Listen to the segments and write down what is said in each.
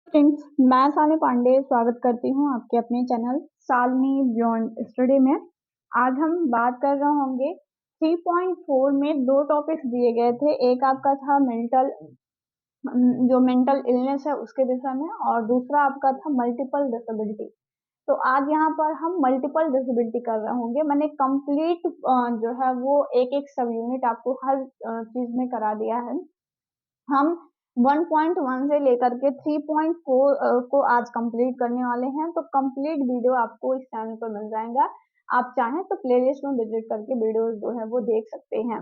Friends, मैं सानी पांडे स्वागत करती हूँ आपके अपने चैनल शालिनी बियॉन्ड स्टडी में। आज हम बात कर रहे होंगे 3.4 में दो टॉपिक्स दिए गए थे। एक आपका था जो मेंटल इलनेस है उसके विषय में, और दूसरा आपका था मल्टीपल डिसेबिलिटी। तो आज यहाँ पर हम मल्टीपल डिसेबिलिटी कर रहे होंगे। मैंने कंप्लीट जो है वो एक एक सब यूनिट आपको हर चीज में करा दिया है। हम 1.1 से लेकर के 3.4 को आज कंप्लीट करने वाले हैं। तो कंप्लीट वीडियो आपको इस चैनल पर मिल जाएगा। आप चाहें तो प्लेलिस्ट में विजिट करके वीडियोस जो है वो देख सकते हैं।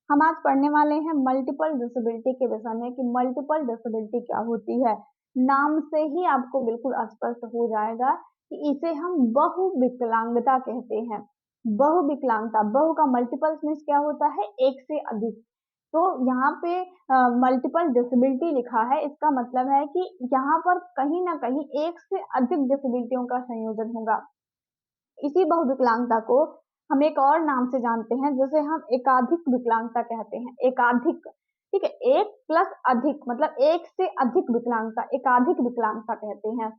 हम आज पढ़ने वाले हैं मल्टीपल डिसेबिलिटी के विषय में कि मल्टीपल डिसेबिलिटी क्या होती है। नाम से ही आपको बिल्कुल स्पष्ट हो जाएगा कि इसे हम बहुविकलांगता कहते हैं। बहुविकलांगता, बहु का मल्टीपल मीन्स क्या होता है, एक से अधिक। तो यहाँ पे मल्टीपल डिसेबिलिटी लिखा है, इसका मतलब है कि यहाँ पर कहीं ना कहीं एक से अधिक डिसेबिलिटियों का संयोजन होगा। इसी बहुविकलांगता को हम एक और नाम से जानते हैं, जिसे हम एकाधिक विकलांगता कहते हैं। एकाधिक, ठीक है, एक प्लस अधिक मतलब एक से अधिक विकलांगता, एकाधिक विकलांगता कहते हैं।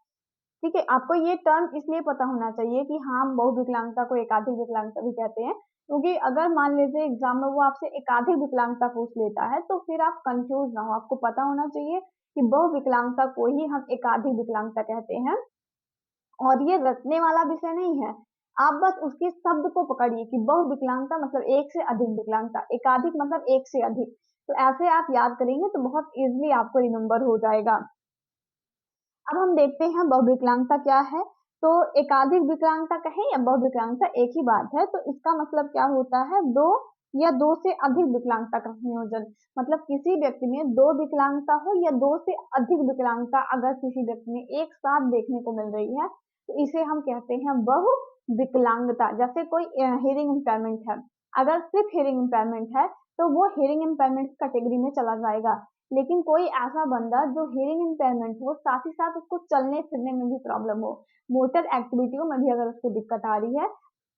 ठीक है, आपको ये टर्म इसलिए पता होना चाहिए कि हाँ, हम बहुविकलांगता को एकाधिक विकलांगता भी कहते हैं, क्योंकि अगर मान लीजिए एग्जाम में वो आपसे एकाधिक विकलांगता पूछ लेता है तो फिर आप कंफ्यूज ना हो। आपको पता होना चाहिए कि बहुविकलांगता को ही हम एकाधिक विकलांगता कहते हैं। और ये रटने वाला विषय नहीं है, आप बस उसके शब्द को पकड़िए कि बहुविकलांगता मतलब एक से अधिक विकलांगता, एकाधिक मतलब एक से अधिक। तो ऐसे आप याद करेंगे तो बहुत इजीली आपको रिमेम्बर हो जाएगा। अब हम देखते हैं बहुविकलांगता क्या है। तो एकाधिक विकलांगता कहें या बहुविकलांगता एक ही बात है। तो इसका मतलब क्या होता है, दो या दो से अधिक विकलांगता का संयोजन। मतलब किसी व्यक्ति में दो विकलांगता हो या दो से अधिक विकलांगता अगर किसी व्यक्ति में एक साथ देखने को मिल रही है तो इसे हम कहते हैं बहुविकलांगता। जैसे कोई हियरिंग इम्पेयरमेंट है, अगर सिर्फ हियरिंग इम्पेयरमेंट है तो वो हियरिंग इम्पेयरमेंट कैटेगरी में चला जाएगा। लेकिन कोई ऐसा बंदा जो हियरिंग इम्पेयरमेंट हो, साथ ही साथ उसको चलने फिरने में भी प्रॉब्लम हो, मोटर एक्टिविटियों में भी अगर उसको दिक्कत आ रही है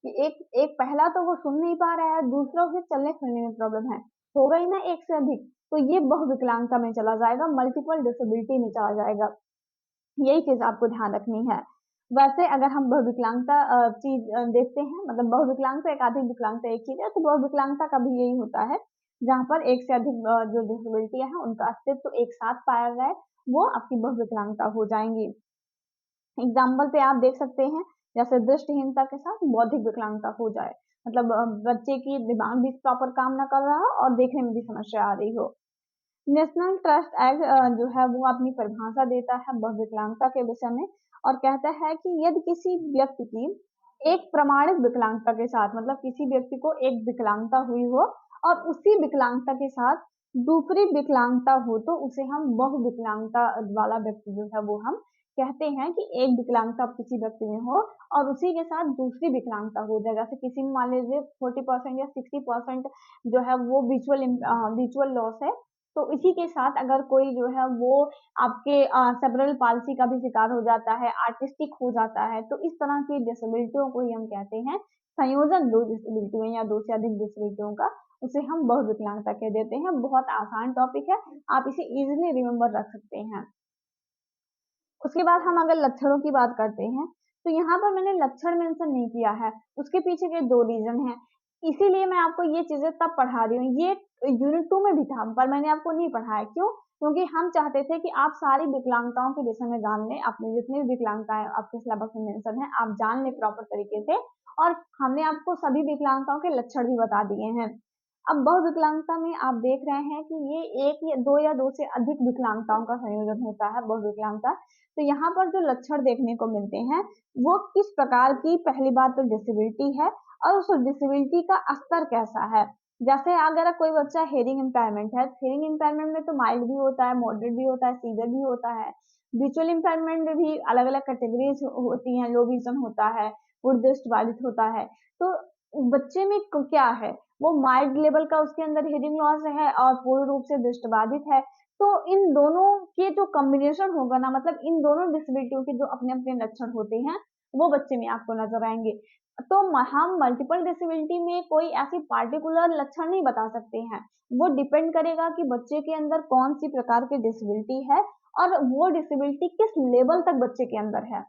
कि एक एक पहला तो वो सुन नहीं पा रहा है, दूसरा उसे चलने फिरने में प्रॉब्लम है, हो गई ना एक से अधिक, तो ये बहुविकलांगता में चला जाएगा, मल्टीपल डिसेबिलिटी में चला जाएगा। यही चीज आपको ध्यान रखनी है। वैसे अगर हम बहुविकलांगता चीज देखते हैं, मतलब बहुविकलांगता एकाधिक विकलांगता एक चीज है, तो बहुविकलांगता का भी यही होता है जहाँ पर एक से अधिक जो डिसेबिलिटियां हैं उनका अस्तित्व एक साथ पाया जाए, वो आपकी बहुविकलांगता हो जाएंगी। एग्जाम्पल पे आप देख सकते हैं, जैसे दृष्टिहीनता के साथ बौद्धिक विकलांगता हो जाए, मतलब बच्चे की दिमाग भी प्रॉपर काम ना कर रहा हो और देखने में भी समस्या आ रही हो। नेशनल ट्रस्ट एक्ट जो है वो अपनी परिभाषा देता है बहुविकलांगता के विषय में, और कहता है कि यदि किसी व्यक्ति की एक प्रमाणित विकलांगता के साथ, मतलब किसी व्यक्ति को एक विकलांगता हुई हो और उसी विकलांगता के साथ दूसरी विकलांगता हो तो उसे हम बहुविकलांगता वाला व्यक्ति जो है वो हम कहते हैं। कि एक विकलांगता किसी व्यक्ति में हो और उसी के साथ दूसरी विकलांगता हो जाए, जैसे किसी में मान लीजिए 40% या 60% जो है वो विजुअल लॉस है, तो इसी के साथ अगर कोई जो है वो आपके सेरेब्रल पाल्सी का भी शिकार हो जाता है, आर्टिस्टिक हो जाता है, तो इस तरह की डिसेबिलिटियों को ही हम कहते हैं संयोजन दो डिसेबिलिटियों या दो से अधिक डिसेबिलिटियों का, उसे हम बहुविकलांगता कह देते हैं। बहुत आसान टॉपिक है, आप इसे इजीली रिमेम्बर रख सकते हैं। उसके बाद हम अगर लक्षणों की बात करते हैं, तो यहाँ पर मैंने लक्षण मेंशन नहीं किया है, उसके पीछे के दो रीजन हैं, इसीलिए मैं आपको ये चीजें तब पढ़ा रही हूँ। ये यूनिट 2 में भी था पर मैंने आपको नहीं पढ़ाया, क्यों? क्योंकि हम चाहते थे कि आप सारी विकलांगताओं के विषय में जान लें, अपनी जितनी भी विकलांगताएं आपके सिलेबस में मेंशन है आप जान लें प्रॉपर तरीके से, और हमने आपको सभी विकलांगताओं के लक्षण भी बता दिए हैं। अब बहुविकलांगता में आप देख रहे हैं कि ये एक या दो से अधिक विकलांगताओं का संयोजन होता है बहुविकलांगता। तो यहाँ पर जो लक्षण देखने को मिलते हैं वो किस प्रकार की, पहली बात तो डिसेबिलिटी है और उस डिसेबिलिटी का स्तर कैसा है। जैसे अगर कोई बच्चा हेयरिंग इम्पेयरमेंट है, हेयरिंग इम्पेयरमेंट में तो माइल्ड भी होता है, मॉडरेट भी होता है, सीवियर भी होता है। विजुअल इम्पेयरमेंट में भी अलग अलग कैटेगरीज होती हैं, लो विजन होता है, दृष्टि बाधित होता है। तो बच्चे में क्या है, वो माइल्ड लेवल का उसके अंदर हियरिंग लॉस है और पूर्ण रूप से दृष्टिबाधित है। तो इन दोनों के जो कॉम्बिनेशन होगा ना, मतलब इन दोनों डिसेबिलिटियों के जो अपने अपने लक्षण होते हैं वो बच्चे में आपको नजर आएंगे। तो हम मल्टीपल डिसेबिलिटी में कोई ऐसी पार्टिकुलर लक्षण नहीं बता सकते हैं, वो डिपेंड करेगा कि बच्चे के अंदर कौन सी प्रकार की डिसेबिलिटी है और वो डिसेबिलिटी किस लेवल तक बच्चे के अंदर है,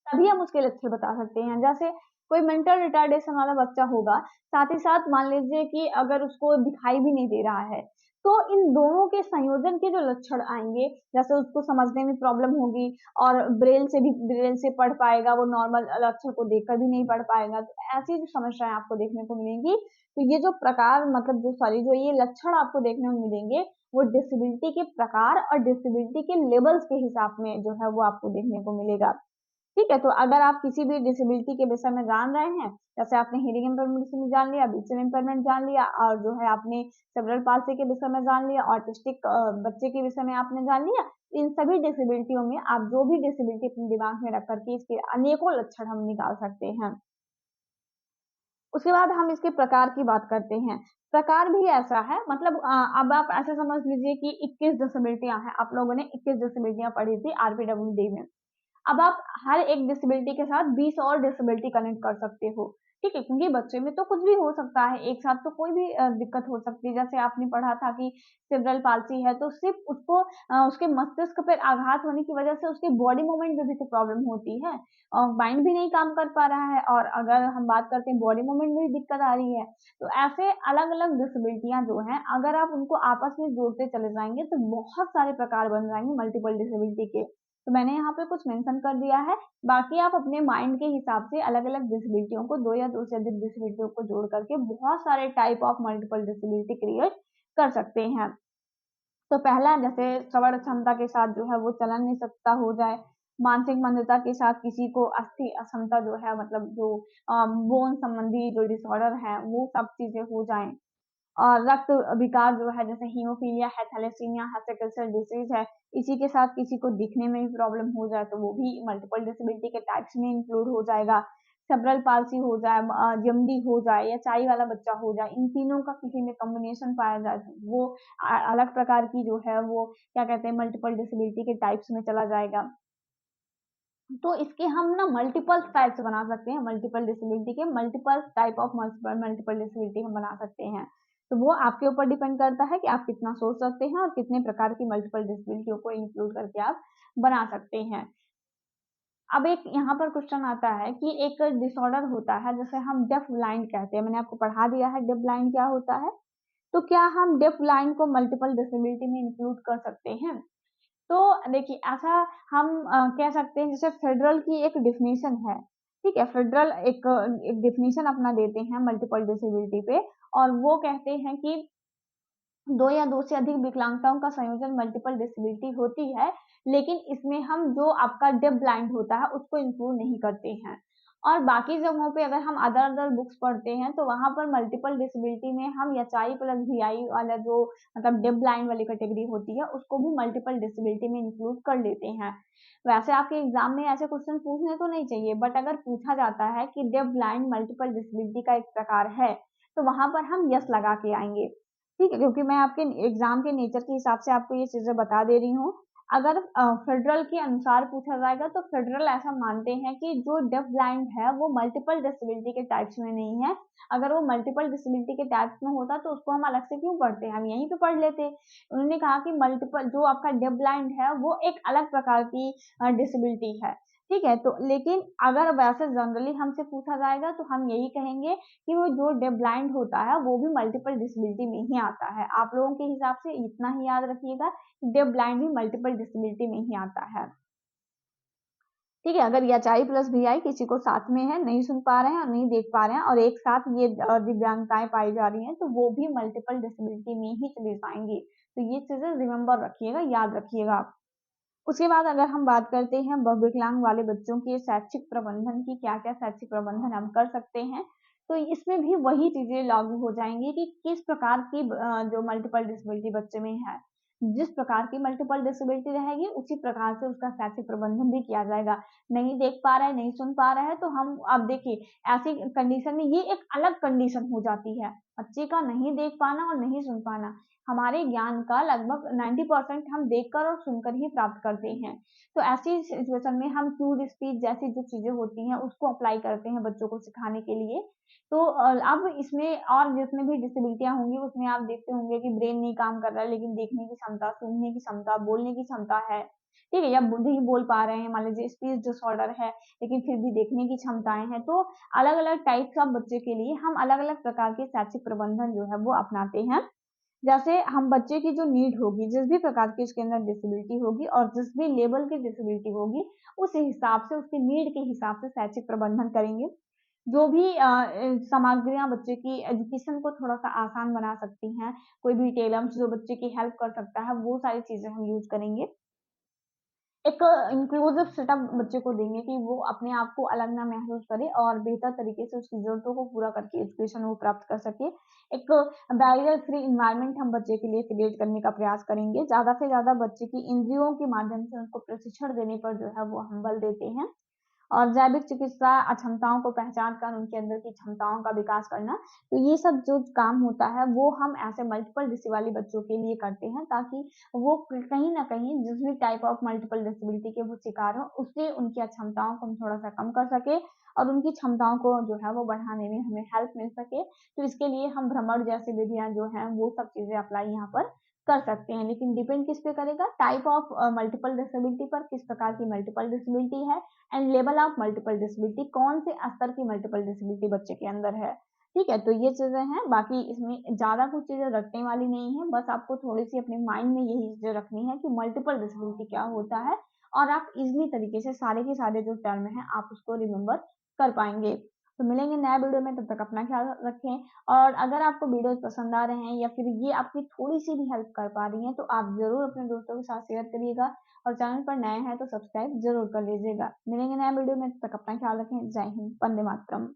तभी हम उसके लक्षण बता सकते हैं। जैसे कोई मेंटल रिटार्डेशन वाला बच्चा होगा, साथ ही साथ मान लीजिए कि अगर उसको दिखाई भी नहीं दे रहा है, तो इन दोनों के संयोजन के जो लक्षण आएँगे, जैसे उसको समझने में प्रॉब्लम होगी और ब्रेल से पढ़ पाएगा, वो नॉर्मल अक्षर को देखकर भी नहीं पढ़ पाएगा। तो ऐसी जो समस्याएँ आपको देखने को मिलेंगी, तो ये जो प्रकार मतलब जो ये लक्षण आपको देखने को मिलेंगे, वो डिसेबिलिटी के प्रकार और डिसेबिलिटी के लेवल्स के हिसाब में जो है वो आपको देखने को मिलेगा। ठीक है, तो अगर आप किसी भी डिसेबिलिटी के विषय में जान रहे हैं, जैसे आपने हियरिंग इम्पेयरमेंट के विषय में जान लिया, विजुअल इम्पेयरमेंट जान लिया और जो है आपने सेरेब्रल पाल्सी के विषय में जान लिया, ऑटिस्टिक बच्चे के विषय में आपने जान लिया, इन सभी डिसेबिलिटियों में आप जो भी डिसेबिलिटी अपने दिमाग में रख कर के इसके अनेकों लक्षण हम निकाल सकते हैं। उसके बाद हम इसके प्रकार की बात करते हैं। प्रकार भी ऐसा है मतलब अब आप ऐसे समझ लीजिए कि 21 डिसेबिलिटियाँ हैं, आप लोगों ने 21 डिसेबिलिटियाँ पढ़ी थी आरपीडब्ल्यूडी में। अब आप हर एक डिसेबिलिटी के साथ 20 और डिसेबिलिटी कनेक्ट कर सकते हो, ठीक है? क्योंकि बच्चे में तो कुछ भी हो सकता है, एक साथ तो कोई भी दिक्कत हो सकती है। जैसे आपने पढ़ा था कि सेरेब्रल पाल्सी है, तो सिर्फ़ उसको उसके मस्तिष्क पर आघात होने की वजह से उसके बॉडी मूवमेंट में भी तो प्रॉब्लम होती है और माइंड भी नहीं काम कर पा रहा है और अगर हम बात करते हैं बॉडी मूवमेंट में भी दिक्कत आ रही है, तो ऐसे अलग-अलग डिसेबिलिटियाँ जो हैं, अगर आप उनको आपस में जोड़ते चले जाएँगे, तो बहुत सारे प्रकार बन जाएँगे मल्टीपल डिसेबिलिटी के। तो मैंने यहाँ पे कुछ मेंशन कर दिया है, बाकी आप अपने माइंड के हिसाब से अलग-अलग डिसेबिलिटियों को 2 या 2 से अधिक डिसेबिलिटियों को जोड़ करके बहुत सारे type of multiple disability create कर सकते हैं। तो पहला जैसे श्रवण क्षमता के साथ जो है वो चलन नहीं सकता हो जाए, मानसिक मंदता के साथ किसी को अस्थि अक्षमता जो है मतलब जो बोन संबंधी जो डिसऑर्डर है वो सब चीज़ें हो जाएँ। और रक्त विकार जो है जैसे हीमोफीलिया है, थैलेसीमिया है, सिकल सेल डिसीज़ है, इसी के साथ किसी को दिखने में भी प्रॉब्लम हो जाए तो वो भी मल्टीपल डिसेबिलिटी के टाइप्स में इंक्लूड हो जाएगा। सेरेब्रल पाल्सी हो जाए जेएमडी हो जाए या चाई वाला बच्चा हो जाए, इन तीनों का किसी में कॉम्बिनेशन पाया जाए तो वो अलग प्रकार की जो है वो क्या कहते हैं मल्टीपल डिसेबिलिटी के टाइप्स में चला जाएगा। तो इसके हम ना मल्टीपल टाइप्स बना सकते हैं, मल्टीपल डिसेबिलिटी के multiple type of multiple disability हम बना सकते हैं। तो वो आपके ऊपर डिपेंड करता है कि आप कितना सोच सकते हैं और कितने प्रकार की मल्टीपल डिसेबिलिटियों को इंक्लूड करके आप बना सकते हैं। अब एक यहाँ पर क्वेश्चन आता है कि एक डिसऑर्डर होता है जैसे हम डेफ ब्लाइंड कहते हैं, मैंने आपको पढ़ा दिया है डेफ ब्लाइंड क्या होता है। तो क्या हम डेफ ब्लाइंड को मल्टीपल डिसेबिलिटी में इंक्लूड कर सकते हैं? तो देखिए ऐसा हम कह सकते हैं जैसे फेडरल की एक डेफिनेशन है, ठीक है? फेडरल एक डेफिनेशन अपना देते हैं मल्टीपल डिसेबिलिटी पे और वो कहते हैं कि 2 या 2 से अधिक विकलांगताओं का संयोजन मल्टीपल डिसेबिलिटी होती है, लेकिन इसमें हम जो आपका डेफ ब्लाइंड होता है उसको इंक्लूड नहीं करते हैं। और बाकी जगहों पे अगर हम अदर-अदर बुक्स पढ़ते हैं तो वहाँ पर मल्टीपल डिसेबिलिटी में हम एचआई प्लस वीआई वाला जो मतलब डेफ ब्लाइंड वाली कैटेगरी होती है उसको भी मल्टीपल डिसेबिलिटी में इंक्लूड कर लेते हैं। वैसे आपके एग्ज़ाम में ऐसे क्वेश्चन पूछने तो नहीं चाहिए बट अगर पूछा जाता है कि डेफ ब्लाइंड मल्टीपल डिसेबिलिटी का एक प्रकार है, तो वहाँ पर हम यस लगा के आएँगे। ठीक है, क्योंकि मैं आपके एग्ज़ाम के नेचर के हिसाब से आपको ये चीज़ें बता दे रही हूँ। अगर फेडरल के अनुसार पूछा जाएगा तो फेडरल ऐसा मानते हैं कि जो डेफ ब्लाइंड है वो मल्टीपल डिसेबिलिटी के टाइप्स में नहीं है। अगर वो मल्टीपल डिसेबिलिटी के टाइप्स में होता तो उसको हम अलग से क्यों पढ़ते? हम यहीं पे पढ़ लेते। उन्होंने कहा कि मल्टीपल जो आपका डेफ ब्लाइंड है वो एक अलग प्रकार की डिसेबिलिटी है। ठीक है? तो लेकिन अगर वैसे जनरली हमसे पूछा जाएगा तो हम यही कहेंगे कि वो जो डेफ ब्लाइंड होता है वो भी मल्टीपल डिसेबिलिटी में ही आता है। आप लोगों के हिसाब से इतना ही याद रखिएगा, डेफ ब्लाइंड भी मल्टीपल डिसेबिलिटी में ही आता है। ठीक है, अगर एचआई प्लस वीआई किसी को साथ में है, नहीं सुन पा रहे हैं और नहीं देख पा रहे हैं और एक साथ ये दिव्यांगताएँ पाई जा रही हैं, तो वो भी मल्टीपल डिसेबिलिटी में ही चली जाएँगी। तो ये चीज़ें रिमेंबर रखिएगा, याद रखिएगा आप। उसके बाद अगर हम बात करते हैं विकलांग वाले बच्चों के शैक्षिक प्रबंधन की, क्या-क्या शैक्षिक प्रबंधन हम कर सकते हैं, तो इसमें भी वही चीज़ें लागू हो जाएँगी कि किस प्रकार की जो मल्टीपल डिसेबिलिटी बच्चे में है। जिस प्रकार की मल्टीपल डिसेबिलिटी रहेगी, उसी प्रकार से उसका शैक्षिक प्रबंधन भी किया जाएगा। नहीं देख पा रहा है, नहीं सुन पा रहा है, तो हम अब देखिए ऐसी कंडीशन में ये एक अलग कंडीशन हो जाती है। बच्चे का नहीं देख पाना और नहीं सुन पाना, हमारे ज्ञान का लगभग 90% हम देखकर और सुनकर ही प्राप्त करते हैं। तो ऐसी सिचुएशन में हम टू स्पीच जैसी जो चीज़ें होती हैं उसको अप्लाई करते हैं बच्चों को सिखाने के लिए। तो अब इसमें और जितने भी डिसेबिलिटियाँ होंगी उसमें आप देखते होंगे कि ब्रेन नहीं काम कर रहा है लेकिन देखने की क्षमता, सुनने की क्षमता, बोलने की क्षमता है, ठीक है? या नहीं बोल पा रहे हैं, मान लीजिए स्पीच डिसऑर्डर है, लेकिन फिर भी देखने की क्षमताएँ हैं। तो अलग-अलग टाइप्स ऑफ बच्चे के लिए हम अलग-अलग प्रकार के शैक्षिक प्रबंधन जो है वो अपनाते हैं। जैसे हम बच्चे की जो नीड होगी, जिस भी प्रकार की उसके अंदर डिसेबिलिटी होगी और जिस भी लेवल की डिसेबिलिटी होगी, उस हिसाब से उसकी नीड के हिसाब से शैक्षिक प्रबंधन करेंगे। जो भी सामग्रियाँ बच्चे की एजुकेशन को थोड़ा-सा आसान बना सकती हैं, कोई भी टेलम्स जो बच्चे की हेल्प कर सकता है, वो सारी चीज़ें हम यूज़ करेंगे। एक इंक्लूसिव सेटअप बच्चे को देंगे कि वो अपने आप को अलग ना महसूस करे और बेहतर तरीके से उसकी ज़रूरतों को पूरा करके एजुकेशन वो प्राप्त कर सके। एक बैरियर फ्री एनवायरनमेंट हम बच्चे के लिए क्रिएट करने का प्रयास करेंगे। ज़्यादा से ज़्यादा बच्चे की इंद्रियों के माध्यम से उनको प्रशिक्षण देने पर जो है वो हम बल देते हैं। और जैविक चिकित्सा अक्षमताओं को पहचान कर उनके अंदर की क्षमताओं का विकास करना। तो ये सब जो काम होता है वो हम ऐसे मल्टीपल डिसी वाले बच्चों के लिए करते हैं ताकि वो कहीं न कहीं जिस भी टाइप ऑफ मल्टीपल डिसेबिलिटी के वो शिकार हों, उससे उनकी अक्षमताओं को हम थोड़ा-सा कम कर सकें और उनकी क्षमताओं को जो है वो बढ़ाने में हमें हेल्प मिल सके। तो इसके लिए हम भ्रमण जैसी विधियाँ जो हैं वो सब चीज़ें अप्लाई यहाँ पर कर सकते हैं। लेकिन डिपेंड किस पे करेगा? टाइप ऑफ मल्टीपल डिसेबिलिटी पर, किस प्रकार की मल्टीपल डिसेबिलिटी है and level of multiple disability, कौन से स्तर की मल्टीपल डिसेबिलिटी बच्चे के अंदर है, ठीक है? तो ये चीज़ें हैं, बाकी इसमें ज़्यादा कुछ चीज़ें रटने वाली नहीं है, बस आपको थोड़ी-सी अपने माइंड में यही चीज़ें रखनी है कि मल्टीपल डिसेबिलिटी क्या होता है और आप ईज़िली तरीके से सारे के सारे जो टर्म हैं, आप उसको रिमेंबर कर पाएँगे। तो मिलेंगे नए वीडियो में, तब तक अपना ख्याल रखें और अगर आपको वीडियोज़ पसंद आ रहे हैं या फिर ये आपकी थोड़ी-सी भी हेल्प कर पा रही हैं, तो आप ज़रूर अपने दोस्तों के साथ शेयर करिएगा और चैनल पर नए हैं तो सब्सक्राइब ज़रूर कर लीजिएगा। मिलेंगे नए वीडियो में, तब तक अपना ख्याल रखें। जय हिंद, वंदे मातरम।